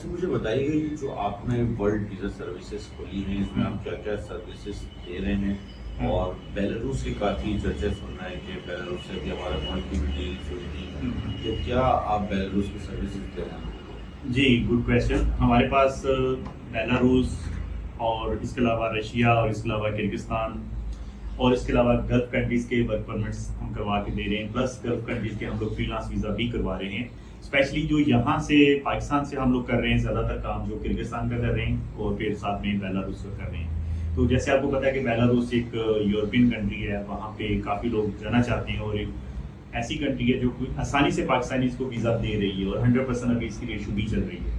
अच्छा मुझे बताइए ये जो आपने वर्ल्ड वीज़ा सर्विसेज खोली हैं इसमें आप क्या-क्या सर्विसेज दे रहे हैं? हुँ, और बेलारूस की काफ़ी चर्चा सुन रहे हैं कि बेलारूस से भी हमारा बहुत की डील्स हुई थी। हुँ, हुँ। तो क्या आप बेलारूस की सर्विसेज दे रहे हैं लोगों को? जी, गुड क्वेश्चन। हमारे पास बेलारूस और इसके अलावा रशिया और इसके अलावा किर्गिस्तान और इसके अलावा गल्फ़ कंट्रीज़ के वर्क परमिट्स हम करवा के दे रहे हैं, प्लस गल्फ़ कंट्रीज़ के हम लोग फ्रीलांस वीज़ा भी करवा रहे हैं। स्पेशली जो यहाँ से पाकिस्तान से हम लोग कर रहे हैं ज़्यादातर काम जो किर्गिस्तान का कर रहे हैं और फिर साथ में बेलारूस का कर रहे हैं। तो जैसे आपको पता है कि बेलारूस एक यूरोपियन कंट्री है, वहाँ पे काफ़ी लोग जाना चाहते हैं और एक ऐसी कंट्री है जो कि आसानी से पाकिस्तानीज़ को वीज़ा दे रही है और 100% अभी इसकी रेशो भी चल रही है।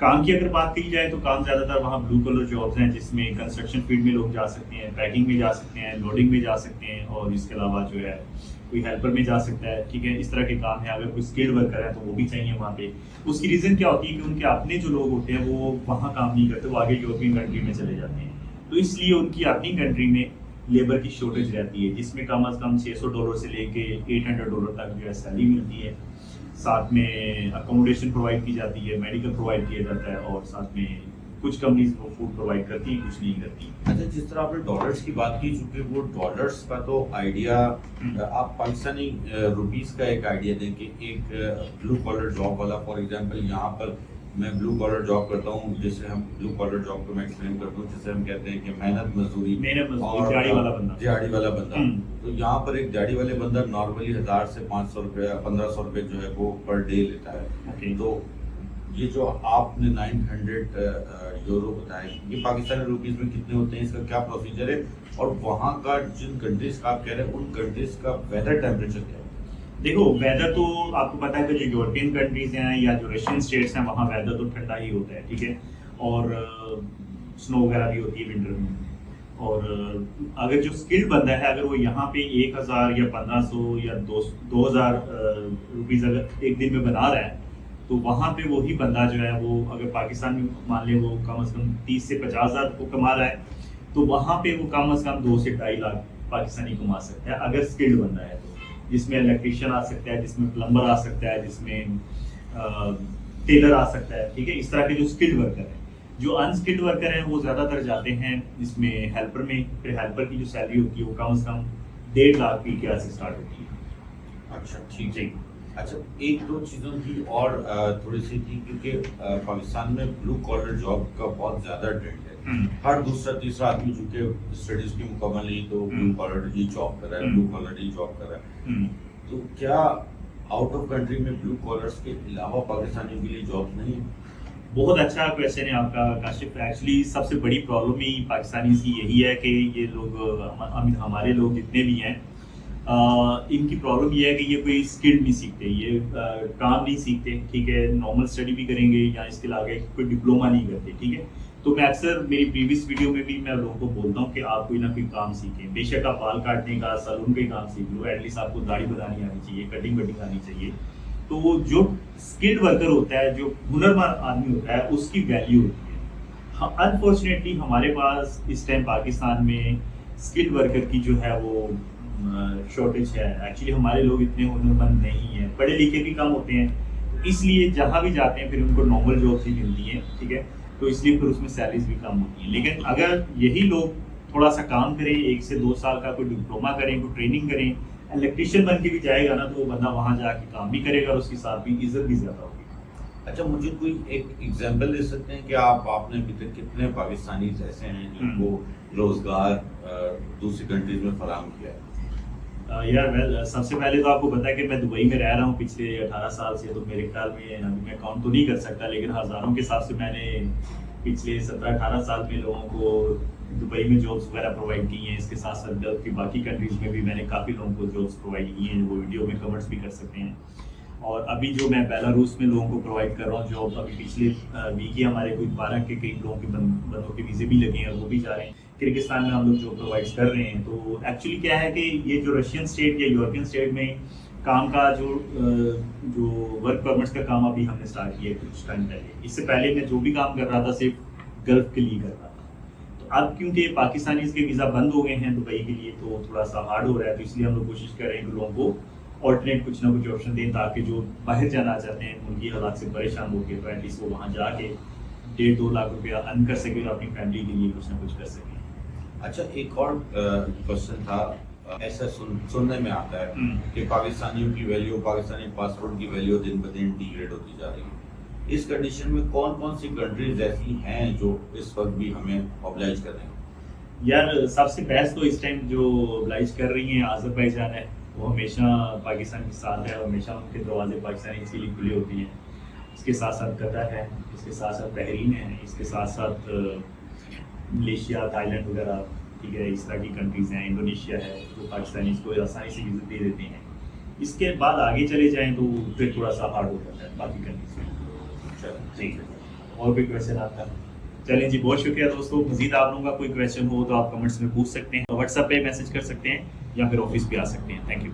काम की अगर बात की जाए तो काम ज़्यादातर वहाँ ब्लू कलर जॉब्स हैं जिसमें कंस्ट्रक्शन फील्ड में लोग जा सकते हैं, पैकिंग में जा सकते हैं, लोडिंग में जा सकते हैं और इसके अलावा जो है कोई हेल्पर में जा सकता है, ठीक है? इस तरह के काम है। अगर कोई स्किल्ड वर्कर है तो वो भी चाहिए वहाँ पे। उसकी रीज़न क्या होती है कि उनके अपने जो लोग होते हैं वो वहाँ काम नहीं करते, वो आगे यूरोपियन कंट्री में चले जाते हैं। तो इसलिए उनकी अपनी कंट्री में लेबर की शॉर्टेज रहती है जिसमें कम से कम $600 से लेके $800 तक जो है सैलरी मिलती है। साथ में अकोमोडेशन प्रोवाइड की जाती है, मेडिकल प्रोवाइड किया जाता है और साथ में कुछ कंपनीज वो फूड प्रोवाइड करती हैं, कुछ नहीं करती। अच्छा जिस तरह आपने डॉलर्स की बात की चूँकि वो डॉलर्स का तो आइडिया आप पाकिस्तानी रुपीस का एक आइडिया दें कि एक ब्लू कॉलर जॉब वाला फॉर एग्जांपल यहाँ पर मैं ब्लू कॉलर जॉब करता हूँ जिसे हम ब्लू कॉलर जॉब को मैं एक्सप्लेन करता हूँ जिसे हम कहते हैं कि मेहनत मजदूरी दिहाड़ी वाला बंदा। दिहाड़ी वाला बंदा। हम्म, तो यहाँ पर एक दिहाड़ी वाले बंदा नॉर्मली 1000 से 500 रुपये 1500 रुपये जो है वो पर डे लेता है। ओके। तो ये जो आपने 900 यूरो बताए ये पाकिस्तानी रुपीस में कितने होते हैं, इसका क्या प्रोसीजर है और वहाँ का जिन कंट्रीज का आप कह रहे हैं उन कंट्रीज का वेदर टेम्परेचर क्या है? देखो, वेदर तो आपको पता है कि जो यूरोपियन कंट्रीज हैं या जो रशियन स्टेट्स हैं वहाँ वेदर तो ठंडा ही होता है, ठीक है? और स्नो वगैरह भी होती है विंटर में। और अगर जो स्किल्ड बंदा है अगर वो यहाँ पे 1000 या 1500 या 2000 रुपीज़ अगर एक दिन में बना रहा है तो वहाँ पे वही बंदा जो है वो अगर पाकिस्तान में मान ले वो कम से कम 30 से 50,000 को कमा रहा है तो वहाँ पे वो कम से कम 2 से 2.5 लाख पाकिस्तानी कमा सकता है अगर स्किल्ड बंदा है तो, जिसमें इलेक्ट्रिशियन आ सकता है, जिसमें प्लम्बर आ सकता है, जिसमें टेलर आ सकता है, ठीक है? इस तरह के जो स्किल्ड वर्कर हैं। जो अनस्किल्ड वर्कर हैं वो ज़्यादातर जाते हैं इसमें हेल्पर में, फिर हेल्पर की जो सैलरी होती है वो कम से कम 1.5 लाख के आस से स्टार्ट होती है। अच्छा ठीक है। जी। अच्छा एक दो चीज़ों की और थोड़ी सी थी क्योंकि पाकिस्तान में ब्लू कॉलर जॉब का बहुत ज़्यादा ट्रेंड है। हर दूसरा तीसरा आदमी जो कि स्टडीज की मुकम्मल नहीं तो ब्लू कॉलर ही जॉब कर रहा है, ब्लू कॉलर ही जॉब कर रहा है। तो क्या आउट ऑफ कंट्री में ब्लू कॉलर्स के अलावा पाकिस्तानियों के लिए जॉब नहीं है? बहुत अच्छा क्वेश्चन है आपका काशिफ। एक्चुअली सबसे बड़ी प्रॉब्लम ही पाकिस्तानी की यही है कि ये लोग हमारे लोग जितने भी हैं इनकी प्रॉब्लम ये है कि ये कोई स्किल नहीं सीखते, ये काम नहीं सीखते, ठीक है? नॉर्मल स्टडी भी करेंगे या इसके आगे कोई डिप्लोमा नहीं करते, ठीक है? तो मैं अक्सर मेरी प्रीवियस वीडियो में भी मैं लोगों को बोलता हूँ कि आप कोई ना कोई काम सीखें। बेशक आप बाल काटने का सैलून का काम सीख लो, एटलीस्ट आपको दाढ़ी बनानी आनी चाहिए, कटिंग वटिंग आनी चाहिए। तो जो स्किल्ड वर्कर होता है, जो हुनरमंद आदमी होता है, उसकी वैल्यू होती है। अनफॉर्चुनेटली हमारे पास इस टाइम पाकिस्तान में स्किल्ड वर्कर की जो है वो शॉर्टेज है। एक्चुअली हमारे लोग इतने हुनरमंद नहीं हैं, पढ़े लिखे भी कम होते हैं, इसलिए जहाँ भी जाते हैं फिर उनको नॉर्मल जॉब्स ही मिलती हैं, ठीक है? तो इसलिए फिर उसमें सैलरीज भी कम होती हैं। लेकिन अगर यही लोग थोड़ा सा काम करें, 1 से 2 साल का कोई डिप्लोमा करें, कोई ट्रेनिंग करें, इलेक्ट्रिशियन बन के भी जाएगा ना तो वो बंदा वहाँ जाके काम भी करेगा और उसके साथ भी इज्जत भी ज़्यादा होगी। अच्छा मुझे कोई एक एग्जांपल दे सकते हैं कि आपने अभी तक कितने पाकिस्तानी ऐसे हैं जिनको रोजगार दूसरी कंट्रीज में फराहम किया है? यार वेल सबसे पहले तो आपको पता है कि मैं दुबई में रह रहा हूँ पिछले 18 साल से, तो मेरे ख्याल में अभी मैं काउंट तो नहीं कर सकता लेकिन हज़ारों के हिसाब से मैंने पिछले 17-18 साल में लोगों को दुबई में जॉब्स वगैरह प्रोवाइड की हैं। इसके साथ साथ गल्फ की बाकी कंट्रीज़ में भी मैंने काफ़ी लोगों को जॉब्स प्रोवाइड की हैं, वो वीडियो में कवर्स भी कर सकते हैं। और अभी जो मैं बेलारूस में लोगों को प्रोवाइड कर रहा हूँ जॉब, अभी पिछले वीक ही हमारे कोई 12 के कई लोगों के बंदों के वीज़े भी लगे हैं, वो भी जा रहे हैं। किर्गिस्तान में हम लोग जो प्रोवाइड कर रहे हैं। तो एक्चुअली क्या है कि ये जो रशियन स्टेट या यूरोपियन स्टेट में काम का जो वर्क परमिट्स का काम अभी हमने स्टार्ट किया है कुछ टाइम पहले। इससे पहले मैं जो भी काम कर रहा था सिर्फ गल्फ के लिए कर रहा था। तो अब क्योंकि पाकिस्तानीज़ के वीज़ा बंद हो गए हैं दुबई के लिए तो थोड़ा सा हार्ड हो रहा है, तो इसलिए हम लोग कोशिश कर रहे हैं कि लोगों को ऑल्टरनेट कुछ ना कुछ ऑप्शन दें, ताकि जो बाहर जाना चाहते हैं उनकी हालात से परेशान होकर तो एटलीस्ट वो वहाँ जाके 1.5-2 लाख रुपया अर्न कर सके और अपनी फैमिली के लिए कुछ ना कुछ कर सकें। अच्छा, एक और क्वेश्चन था। ऐसा सुनने में आता है कि पाकिस्तानियों की वैल्यू, पाकिस्तानी पासपोर्ट की वैल्यू दिन ब दिन डिग्रेड होती जा रही है। इस कंडीशन में कौन कौन सी कंट्रीज ऐसी हैं जो इस वक्त भी हमें ऑब्लाइज कर रहे हैं? यार सबसे बेस्ट तो इस टाइम जो ऑब्लाइज कर रही हैं आज़रबाईजान है। वो हमेशा पाकिस्तान के साथ है और हमेशा उनके दरवाजे पाकिस्तान इसके लिए खुले होती हैं। इसके साथ साथ कतर है, इसके साथ साथ बहरीन है, इसके साथ साथ मलेशिया, थाईलैंड वगैरह, ठीक है, इस तरह की कंट्रीज़ हैं। इंडोनेशिया है जो पाकिस्तानी को आसानी से विजिट दे देते हैं। इसके बाद आगे चले जाएँ तो फिर थोड़ा सा हार्ड हो जाता है बाकी कंट्रीज में। ठीक है, और कोई क्वेश्चन आपका? चलें जी, बहुत शुक्रिया दोस्तों। मजीद आप लोगों का कोई क्वेश्चन हो तो आप कमेंट्स में पूछ सकते हैं, व्हाट्सएप पे मैसेज कर सकते हैं या फिर ऑफिस पे आ सकते हैं। Thank you.